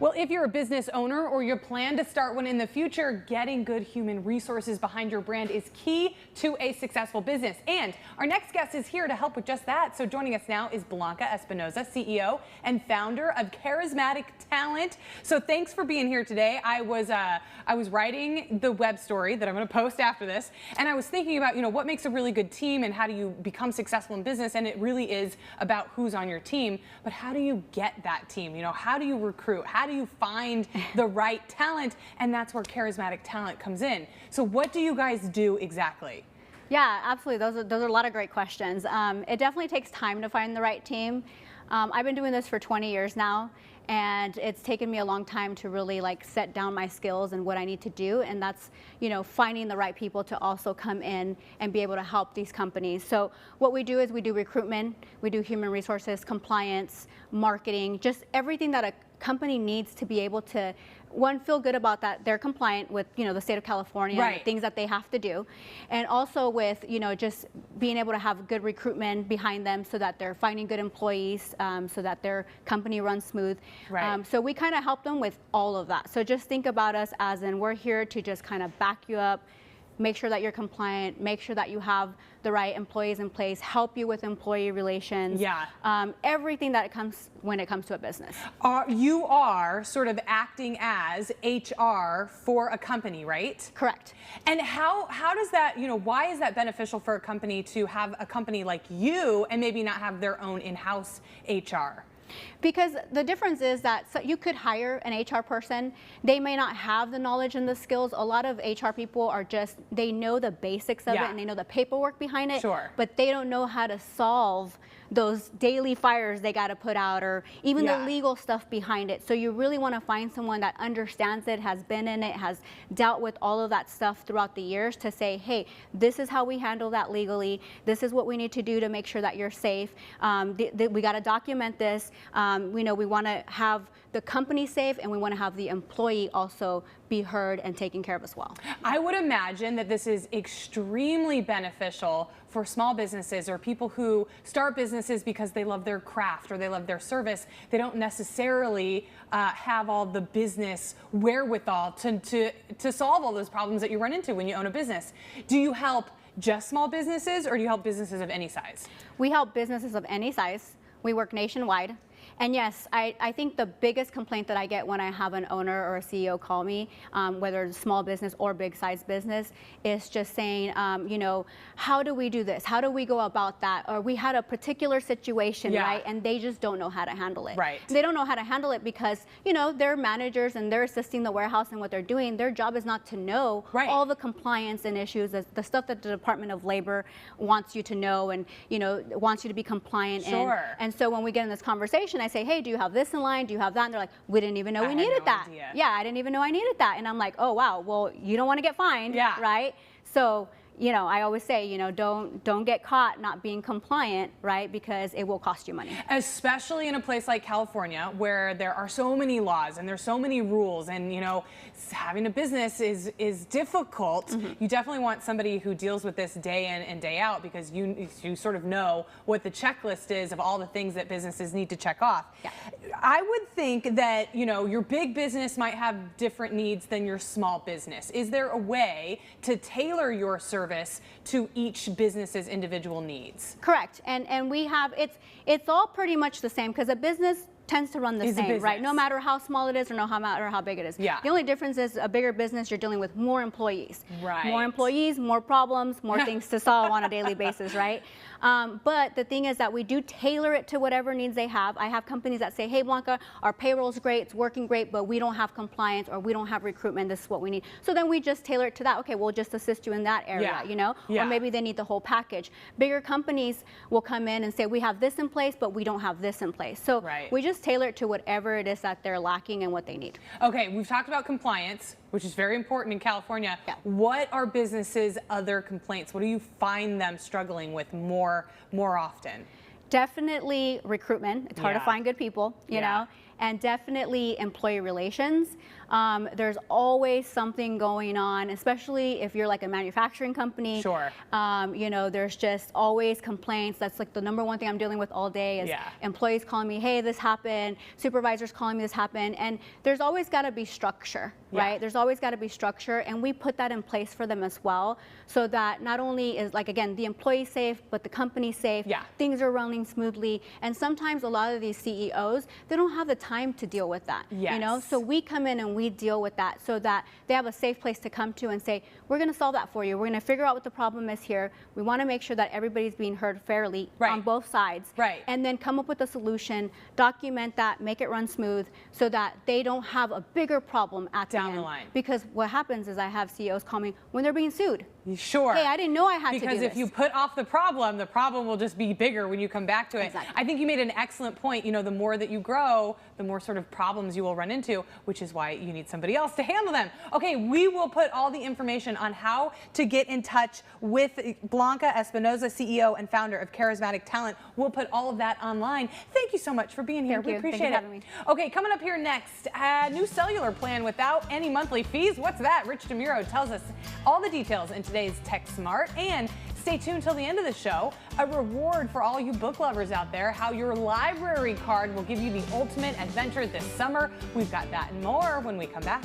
Well, if you're a business owner or you plan to start one in the future, getting good human resources behind your brand is key to a successful business. And our next guest is here to help with just that. So joining us now is Blanca Espinoza, CEO and founder of Charismatic Talent. So thanks for being here today. I was writing the web story that I'm going to post after this, and I was thinking about, what makes a really good team and how do you become successful in business, and it really is about who's on your team, but how do you get that team? How do you recruit? How do you find the right talent? And that's where Charismatic Talent comes in. So what do you guys do exactly? Yeah, absolutely. Those are a lot of great questions. It definitely takes time to find the right team. I've been doing this for 20 years now, and it's taken me a long time to really set down my skills and what I need to do, and that's finding the right people to also come in and be able to help these companies. So what we do is we do recruitment, we do human resources, compliance, marketing, just everything that a company needs to be able to, one, feel good about that they're compliant with the state of California, right, and the things that they have to do, and also with just being able to have good recruitment behind them so that they're finding good employees, so that their company runs smooth. Right. So we kind of help them with all of that. So just think about us as in we're here to just kind of back you up, make sure that you're compliant, make sure that you have the right employees in place, help you with employee relations. Yeah. Everything that comes when it comes to a business. You are sort of acting as HR for a company, right? Correct. And how does that, why is that beneficial for a company to have a company like you and maybe not have their own in-house HR? Because the difference is that you could hire an HR person. They may not have the knowledge and the skills. A lot of HR people are they know the basics of it and they know the paperwork behind it. Sure. But they don't know how to solve those daily fires they got to put out, or even the legal stuff behind it. So you really want to find someone that understands it, has been in it, has dealt with all of that stuff throughout the years to say, hey, this is how we handle that legally. This is what we need to do to make sure that you're safe. We got to document this. We want to have the company safe, and we want to have the employee also be heard and taken care of as well. I would imagine that this is extremely beneficial for small businesses or people who start businesses because they love their craft or they love their service. They don't necessarily have all the business wherewithal to solve all those problems that you run into when you own a business. Do you help just small businesses, or do you help businesses of any size? We help businesses of any size. We work nationwide. And yes, I think the biggest complaint that I get when I have an owner or a CEO call me, whether it's a small business or big size business, is just saying, how do we do this? How do we go about that? Or we had a particular situation, right? And they just don't know how to handle it. Right. They don't know how to handle it because, they're managers and they're assisting the warehouse, and what they're doing, their job is not to know all the compliance and issues, the stuff that the Department of Labor wants you to know and, wants you to be compliant in. And so when we get in this conversation, I say, hey, do you have this in line? Do you have that? And they're like, we didn't even know we needed that. Yeah, I didn't even know I needed that. And I'm like, oh, wow, well, you don't want to get fined, right? So, I always say, don't get caught not being compliant, right? Because it will cost you money. Especially in a place like California, where there are so many laws and there's so many rules, and having a business is difficult. Mm-hmm. You definitely want somebody who deals with this day in and day out, because you sort of know what the checklist is of all the things that businesses need to check off. Yeah. I would think that your big business might have different needs than your small business. Is there a way to tailor your service to each business's individual needs? Correct. And we have, it's all pretty much the same, because a business tends to run the same, right? No matter how small it is or no matter how big it is. Yeah. The only difference is a bigger business, you're dealing with more employees. Right. More employees, more problems, more things to solve on a daily basis, right? But the thing is that we do tailor it to whatever needs they have. I have companies that say, hey, Blanca, our payroll's great, it's working great, but we don't have compliance or we don't have recruitment, this is what we need. So then we just tailor it to that. Okay, we'll just assist you in that area, Or maybe they need the whole package. Bigger companies will come in and say, we have this in place, but we don't have this in place. So we just tailor it to whatever it is that they're lacking and what they need. Okay, we've talked about compliance, which is very important in California. Yeah. What are businesses' other complaints? What do you find them struggling with more often? Definitely recruitment. It's hard to find good people, you know, and definitely employee relations. There's always something going on, especially if you're like a manufacturing company. Sure. You know, there's just always complaints. That's like the number one thing I'm dealing with all day is employees calling me, hey, this happened, supervisors calling me this happened. And there's always got to be structure, right? There's always got to be structure. And we put that in place for them as well, so that not only is, like, again, the employee safe, but the company safe. Things are running smoothly. And sometimes a lot of these CEOs, they don't have the time to deal with that. You know, so we come in and we deal with that so that they have a safe place to come to and say, we're going to solve that for you. We're going to figure out what the problem is here. We want to make sure that everybody's being heard fairly on both sides. And then come up with a solution, document that, make it run smooth so that they don't have a bigger problem at down the the line. Because what happens is I have CEOs call me when they're being sued. Sure. Hey, I didn't know I had to do this. Because if you put off the problem will just be bigger when you come back to it. Exactly. I think you made an excellent point. You know, the more that you grow, the more sort of problems you will run into, which is why you need somebody else to handle them. Okay, we will put all the information on how to get in touch with Blanca Espinoza, CEO and founder of Charismatic Talent. We'll put all of that online. Thank you so much for being here. We appreciate it. Having me. Okay, coming up here next, a new cellular plan without any monthly fees. What's that? Rich DeMuro tells us all the details in today's Tech Smart. And stay tuned till the end of the show. A reward for all you book lovers out there, how your library card will give you the ultimate adventure this summer. We've got that and more when we come back.